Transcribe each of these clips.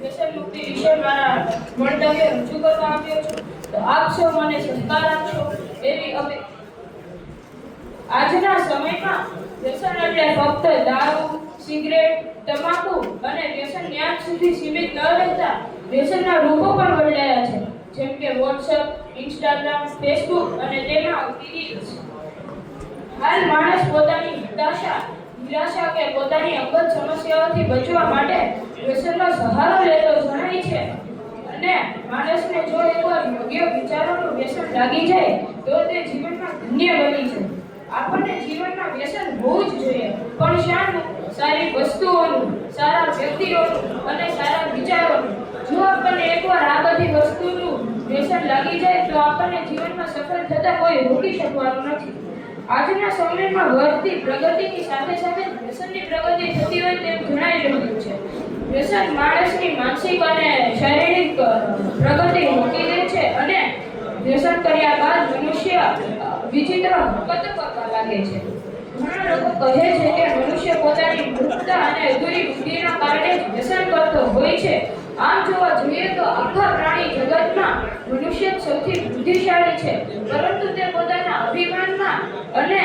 વ્યસન મુક્તિ વિશે મારા મંતવ્ય રજૂ કરવા આવ્યો છું. તો આપ સૌ મને સહકાર આપશો એવી આજના સમયમાં વ્યસન એટલે ફક્ત દારૂ, સિગરેટ, તમાકુ અને વ્યસન ન્યાજ સુધી સીમિત ન રહેતા વ્યસનના રૂપો પણ બદલાયા છે, જેમ કે વોટ્સએપ, ઇન્સ્ટાગ્રામ, ફેસબુક અને તેના રીલ્સ. હાલ માણસ પોતાની નિરાશા કે પોતાની અંગત સમસ્યાઓથી બચવા માટે વ્યસનનો સહારો લેતો જણાય છે. અને માણસને જો એકવાર યોગ્ય વિચારોનું વ્યસન લાગી જાય તો તે જીવનમાં ધન્ય બની જાય. આપણને જીવનમાં વ્યસન હોવું જ જોઈએ, પણ શાનું? સારી વસ્તુઓનું, સારા વ્યક્તિઓનું અને સારા વિચારોનું. જો આપણને એકવાર આ બધી વસ્તુનું વ્યસન લાગી જાય તો આપણને જીવનમાં સફળ થતા કોઈ રોકી શકવાનું નથી. આજના સમયમાં વધતી પ્રગતિની સાથે સાથે વ્યસનની પ્રગતિ થતી હોય તેમ જણાઈ રહ્યું છે. વ્યસન માણસની માનસિક અને શારીરિક પ્રગતિ રોકી દે છે અને વ્યસન કર્યા બાદ મનુષ્ય વિચિત્ર હરકતો કરવા લાગે છે. ઘણા લોકો કહે છે કે મનુષ્ય પોતાની મૂર્ખતા અને અધૂરી બુદ્ધિના કારણે જ વ્યસન કરતો હોય છે. આમ જોવા જોઈએ તો આખા પ્રાણી જગતમાં મનુષ્ય સૌથી બુદ્ધિશાળી છે, પરંતુ તે પોતાના અભિમાનમાં અને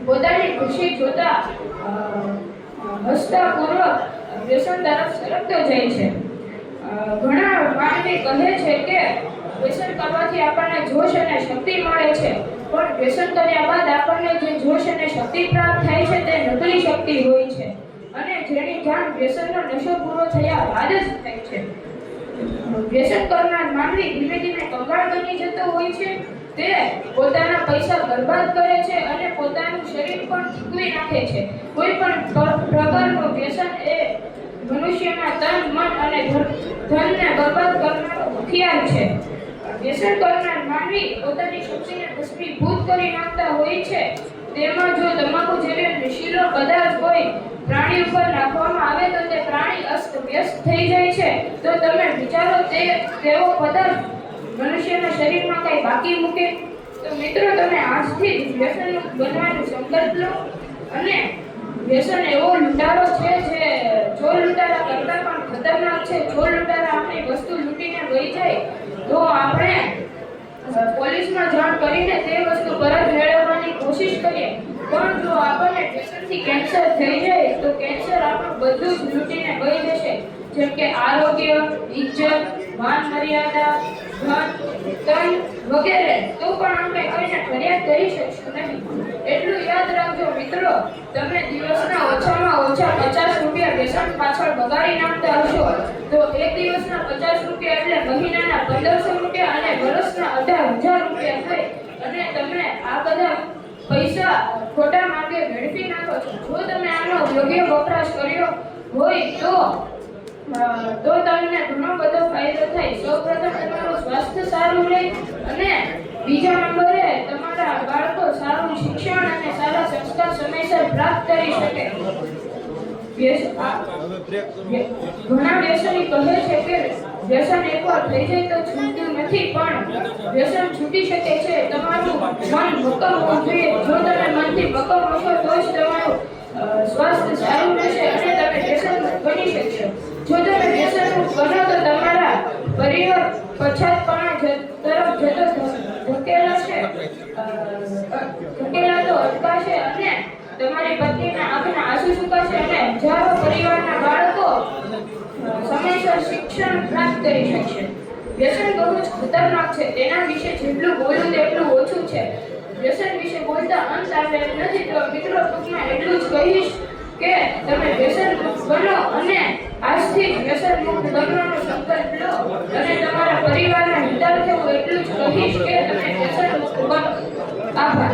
પોતાની ખુશી જોતા હસતાપૂર્વક વ્યસન તરફ સરકતો જાય છે. ઘણા માનવી કહે છે કે વ્યસન કરવાથી આપણને જોશ અને શક્તિ મળે છે, પણ વ્યસન કર્યા બાદ આપણને જે જોશ અને શક્તિ પ્રાપ્ત થાય છે તે નકલી શક્તિ હોય છે અને જેની જાણ વ્યસનનો નશો પૂરો થયા બાદ જ થાય છે. વ્યસન કરનાર માનવી ધીમે ધીમે કંગાળ બની જતો હોય છે. તે પોતાના પૈસા બરબાદ કરે છે અને પોતાનું શરીર પણ થકવી નાખે છે. કોઈ પણ પ્રકારનું વ્યસન એ મનુષ્યના તન, મન અને ધનને બરબાદ કરનારો હથિયાર છે. વ્યસન કરનાર માનવી પોતાની શક્તિને ભસ્મીભૂત કરી નાખતા હોય છે. તેમાં જો તમાકુ જેવી નશીલો પદાર્થ કોઈ પ્રાણી ઉપર નાખવામાં આવે તો તે પ્રાણી અસ્તવ્યસ્ત થઈ જાય છે. તો તમે વિચારો તેવો પદાર્થ મનુષ્યના શરીરમાં કઈ બાકી મૂકે? તો મિત્રો, તમે આજથી જ વ્યસન બનવાનો સંકલ્પ લો. અને વ્યસન એવો લૂંટારો છે જે ચોર લૂંટારા કરતા પણ ખતરનાક છે. ચોર લૂંટારા આપણી વસ્તુ લૂંટીને લઈ જાય તો આપણે પોલીસમાં જાણ કરીને તે વસ્તુ પરત મેળવવાની કોશિશ કરીએ, પણ જો આપણને વ્યસનથી કેન્સર થઈ જાય તો કેન્સર આપણું બધું જ લૂંટીને લઈ જશે, જેમ કે આરોગ્ય, ઇજ્જત, માન મર્યાદા, ધન, તન વગેરે. તો પણ આપણે કોઈને ફરિયાદ કરી શકશું નહીં. એટલું યાદ રાખજો મિત્રો, તમે દિવસના ઓછામાં ઓછા 50 રૂપિયા વ્યસન પાછળ બગાડી નાખતા હશો તો એક દિવસના 50 રૂપિયા એટલે મહિનાના 1500 રૂપિયા અને વર્ષના 18,000 રૂપિયા થાય. અને તમે આ બધા પૈસા ખોટા માર્ગે વેડફી નાખો છો. જો તમે આનો યોગ્ય વપરાશ કર્યો હોય તો તમને ઘણો બધો ફાયદો થાય. સૌપ્રથમ તમારું સ્વાસ્થ્ય સારું રહે અને બીજા નંબરે તમારા બાળકો સારું શિક્ષણ અને સારા સંસ્કાર સમયસર પ્રાપ્ત કરી શકે. ઘણા વ્યસની કહે છે કે વ્યસન એકવાર થઈ જાય તો છૂટતું નથી, પણ વ્યસન છૂટી શકે છે. તમારું મન મક્કમ હોવું જોઈએ. જો તમે મનથી મક્કમ હશો તો જ તમારું સ્વાસ્થ્ય સારું રહેશે અને તમે વ્યસન બની શકશો. જો તમે વ્યસન બનો તો તમારા પરિવાર પછાતપણા તરફ જતો ધકેલાતો અટકાશે અને તમારી પત્નીના આંખના આંસુ સુકાશે અને હજારો પરિવારના બાળકો સમયસર શિક્ષણ પ્રાપ્ત કરી શકશે. વ્યસન બહુ જ ખતરનાક છે. તેના વિશે જેટલું બોલું તેટલું ઓછું છે. વ્યસન વિશે બોલતા અંત આવે એમ નથી. તો મિત્રો, ટૂંકમાં એટલું જ કહીશ કે તમે વ્યસન બનો અને આજથી વ્યસન મુક્ત બનવાનો સંકલ્પ લો. અને તમારા પરિવારના હિતાર્થે હું એટલું જ કહીશ કે તમે વ્યસન મુક્ત બનો. આભાર.